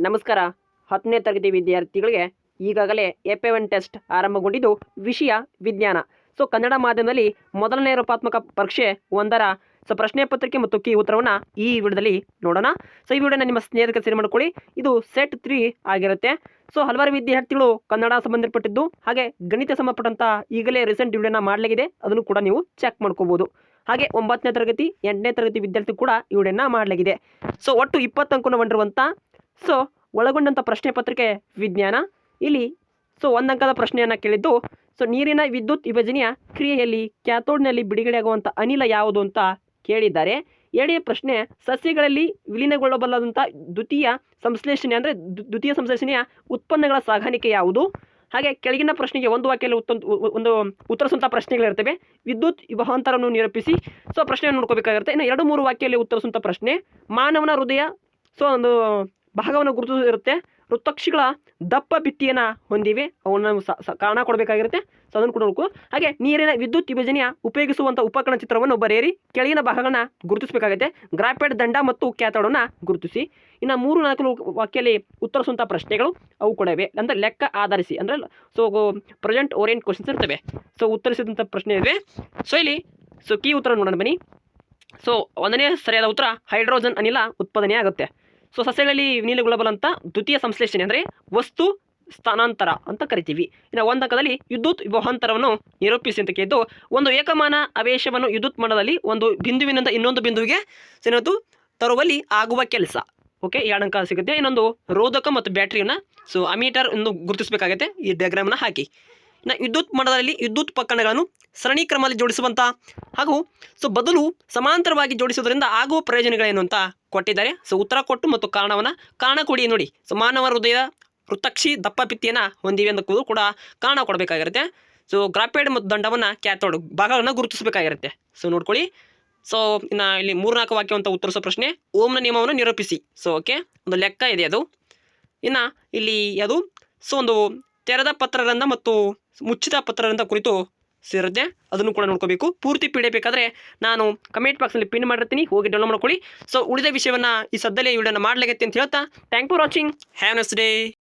ನಮಸ್ಕಾರ. 10ನೇ ತರಗತಿ ವಿದ್ಯಾರ್ಥಿಗಳಿಗೆ ಈಗಾಗಲೇ ಎಫ್1 ಟೆಸ್ಟ್ ಆರಂಭಗೊಂಡಿದ್ದು ವಿಷಯ ವಿಜ್ಞಾನ. ಕನ್ನಡ ಮಾಧ್ಯಮದಲ್ಲಿ ಮೊದಲನೇ ರೂಪಾತ್ಮಕ ಪರೀಕ್ಷೆ 1ರ ಪ್ರಶ್ನೆ ಪತ್ರಿಕೆ ಮತ್ತು ಕೀ ಉತ್ತರವನ್ನು ಈ ವಿಡಿಯೋದಲ್ಲಿ ನೋಡೋಣ. ಈ ವಿಡಿಯೋನ ನಿಮ್ಮ ಸ್ನೇಹಿತರಿಗೆ ಶೇರ್ ಮಾಡ್ಕೊಳ್ಳಿ. ಇದು ಸೆಟ್ 3 ಆಗಿರುತ್ತೆ. ಹಲವಾರು ವಿದ್ಯಾರ್ಥಿಗಳು ಕನ್ನಡ ಸಂಬಂಧಪಟ್ಟಿದ್ದು ಹಾಗೆ ಗಣಿತ ಸಂಬಂಧಪಟ್ಟಂಥ ಈಗಲೇ ರೀಸೆಂಟ್ ವಿಡಿಯೋನ ಮಾಡಲಾಗಿದೆ, ಅದನ್ನು ಕೂಡ ನೀವು ಚೆಕ್ ಮಾಡ್ಕೋಬೋದು. ಹಾಗೆ 9ನೇ ತರಗತಿ 8ನೇ ತರಗತಿ ವಿದ್ಯಾರ್ಥಿ ಕೂಡ ಈ ವಿಡಿಯೋನ ಮಾಡಲಾಗಿದೆ. ಒಟ್ಟು 20 ಅಂಕವನ್ನು ಹೊಂದಿರುವಂಥ ಒಳಗೊಂಡಂಥ ಪ್ರಶ್ನೆ ಪತ್ರಿಕೆ ವಿಜ್ಞಾನ. ಇಲ್ಲಿ 1 ಅಂಕದ ಪ್ರಶ್ನೆಯನ್ನು ಕೇಳಿದ್ದು ನೀರಿನ ವಿದ್ಯುತ್ ವಿಭಜನೆಯ ಕ್ರಿಯೆಯಲ್ಲಿ ಕ್ಯಾಥೋಡ್ನಲ್ಲಿ ಬಿಡುಗಡೆಯಾಗುವಂಥ ಅನಿಲ ಯಾವುದು ಅಂತ ಕೇಳಿದ್ದಾರೆ. 2ನೇ ಪ್ರಶ್ನೆ, ಸಸ್ಯಗಳಲ್ಲಿ ವಿಲೀನಗೊಳ್ಳಬಲ್ಲದಂಥ ದ್ವಿತೀಯ ಸಂಶ್ಲೇಷಣೆಯ ಉತ್ಪನ್ನಗಳ ಸಾಗಾಣಿಕೆ ಯಾವುದು? ಹಾಗೆ ಕೆಳಗಿನ ಪ್ರಶ್ನೆಗೆ ಒಂದು ವಾಕ್ಯದಲ್ಲಿ ಒಂದು ಉತ್ತರಿಸುವಂಥ ಪ್ರಶ್ನೆಗಳಿರ್ತವೆ. ವಿದ್ಯುತ್ ವಿಭವಾಂತರವನ್ನು ನಿರೂಪಿಸಿ ಪ್ರಶ್ನೆಯನ್ನು ನೋಡ್ಕೋಬೇಕಾಗಿರುತ್ತೆ. ಇನ್ನು 2-3 ವಾಕ್ಯದಲ್ಲಿ ಉತ್ತರಿಸುವಂಥ ಪ್ರಶ್ನೆ, ಮಾನವನ ಹೃದಯ ಒಂದು ಭಾಗವನ್ನು ಗುರುತಿಸಿರುತ್ತೆ. ವೃತ್ತಕ್ಷಿಗಳ ದಪ್ಪ ಭಿತ್ತಿಯನ್ನು ಹೊಂದಿವೆ, ಅವನ್ನ ಕಾರಣ ಕೊಡಬೇಕಾಗಿರುತ್ತೆ. ಅದನ್ನು ಕೂಡ ನೋಡ್ಕೊ. ಹಾಗೆ ನೀರಿನ ವಿದ್ಯುತ್ ವಿಭಜನೆಯ ಉಪಯೋಗಿಸುವಂಥ ಉಪಕರಣ ಚಿತ್ರವನ್ನು ಬರೆಯಿರಿ. ಕೆಳಗಿನ ಭಾಗಗಳನ್ನ ಗುರುತಿಸಬೇಕಾಗುತ್ತೆ. ಗ್ರಾಫೈಟ್ ದಂಡ ಮತ್ತು ಕ್ಯಾಥೋಡನ್ನು ಗುರುತಿಸಿ. ಇನ್ನು 3-4 ವಾಕ್ಯದಲ್ಲಿ ಉತ್ತರಿಸುವಂಥ ಪ್ರಶ್ನೆಗಳು ಅವು ಕೂಡ ಇವೆ. ಅಂದರೆ ಲೆಕ್ಕ ಆಧರಿಸಿ, ಅಂದರೆ ಪ್ರೆಸೆಂಟ್ ಓರಿಯೆಂಟ್ ಕ್ವಶನ್ಸ್ ಇರ್ತವೆ. ಉತ್ತರಿಸಿದಂಥ ಪ್ರಶ್ನೆ ಇವೆ. ಇಲ್ಲಿ ಕೀ ಉತ್ತರ ನೋಡೋಣ ಬನ್ನಿ. 1ನೇ ಸರಿಯಾದ ಉತ್ತರ ಹೈಡ್ರೋಜನ್ ಅನಿಲ ಉತ್ಪಾದನೆ ಆಗುತ್ತೆ. ಸಸ್ಯಗಳಲ್ಲಿ ವಿಲೀನಗೊಳ್ಳಬಲ್ಲಂಥ ದ್ವಿತೀಯ ಸಂಶ್ಲೇಷಣೆ ಅಂದರೆ ವಸ್ತು ಸ್ಥಾನಾಂತರ ಅಂತ ಕರಿತೀವಿ. ಇನ್ನು 1 ಅಂಕದಲ್ಲಿ ವಿದ್ಯುತ್ ವಿಭವಾಂತರವನ್ನು ನಿರೂಪಿಸಿ ಅಂತ ಕೇಳಿದ್ದು, ಒಂದು ಏಕಮಾನ ಆವೇಶವನ್ನು ವಿದ್ಯುತ್ ಮಂಡಲದಲ್ಲಿ ಒಂದು ಬಿಂದುವಿನಿಂದ ಇನ್ನೊಂದು ಬಿಂದುವಿಗೆ ತರುವಲ್ಲಿ ಆಗುವ ಕೆಲಸ. ಓಕೆ, 2 ಅಂಕ ಸಿಗುತ್ತೆ. ಇನ್ನೊಂದು ರೋಧಕ ಮತ್ತು ಬ್ಯಾಟ್ರಿಯನ್ನು ಅಮೀಟರ್ ಎಂದು ಗುರುತಿಸಬೇಕಾಗುತ್ತೆ. ಈ ಡಯಾಗ್ರಾಮ್ನ ಹಾಕಿ. ಇನ್ನು ವಿದ್ಯುತ್ ಮಂಡಲದಲ್ಲಿ ವಿದ್ಯುತ್ ಉಪಕರಣಗಳನ್ನು ಸರಣಿ ಕ್ರಮದಲ್ಲಿ ಜೋಡಿಸುವಂಥ ಹಾಗೂ ಬದಲು ಸಮಾಂತರವಾಗಿ ಜೋಡಿಸುವುದರಿಂದ ಆಗುವ ಪ್ರಯೋಜನಗಳೇನು ಅಂತ ಕೊಟ್ಟಿದ್ದಾರೆ. ಉತ್ತರ ಕೊಟ್ಟು ಮತ್ತು ಕಾರಣ ಕೊಡಿ ನೋಡಿ. ಮಾನವ ಹೃದಯ ವೃತ್ತಕ್ಷಿ ದಪ್ಪ ಭಿತ್ತಿಯನ್ನು ಹೊಂದಿವೆ ಅನ್ನೋದು ಕೂಡ ಕಾರಣ ಕೊಡಬೇಕಾಗಿರುತ್ತೆ. ಗ್ರಾಫೈಡ್ ಮತ್ತು ದಂಡವನ್ನು ಕ್ಯಾಥೋಡ್ ಭಾಗಗಳನ್ನು ಗುರುತಿಸಬೇಕಾಗಿರುತ್ತೆ. ನೋಡ್ಕೊಳ್ಳಿ. ಇನ್ನು ಇಲ್ಲಿ 3-4 ವಾಕ್ಯ ಅಂತ ಉತ್ತರಿಸೋ ಪ್ರಶ್ನೆ, ಓಮ್ನ ನಿಯಮವನ್ನು ನಿರೂಪಿಸಿ. ಓಕೆ, ಒಂದು ಲೆಕ್ಕ ಇದೆ ಅದು. ಇನ್ನು ಇಲ್ಲಿ ಅದು ಒಂದು ತೆರೆದ ಪತ್ರರಂಧ ಮತ್ತು ಮುಚ್ಚಿದ ಪತ್ರರಂಧ ಕುರಿತು ಸೇರುತ್ತೆ, ಅದನ್ನು ಕೂಡ ನೋಡ್ಕೋಬೇಕು. ಪೂರ್ತಿ PDF ಬೇಕಾದರೆ ನಾನು ಕಮೆಂಟ್ ಬಾಕ್ಸಲ್ಲಿ ಪಿನ್ ಮಾಡಿರ್ತೀನಿ, ಹೋಗಿ ಡೌನ್ಲೋಡ್ ಮಾಡ್ಕೊಳ್ಳಿ. ಉಳಿದ ವಿಷಯವನ್ನು ಈ ಸದ್ಯದಲ್ಲೇ ವಿಡಿಯೋನ ಮಾಡಲಾಗತ್ತೆ ಅಂತ ಹೇಳ್ತಾ, thank for watching, have nice day.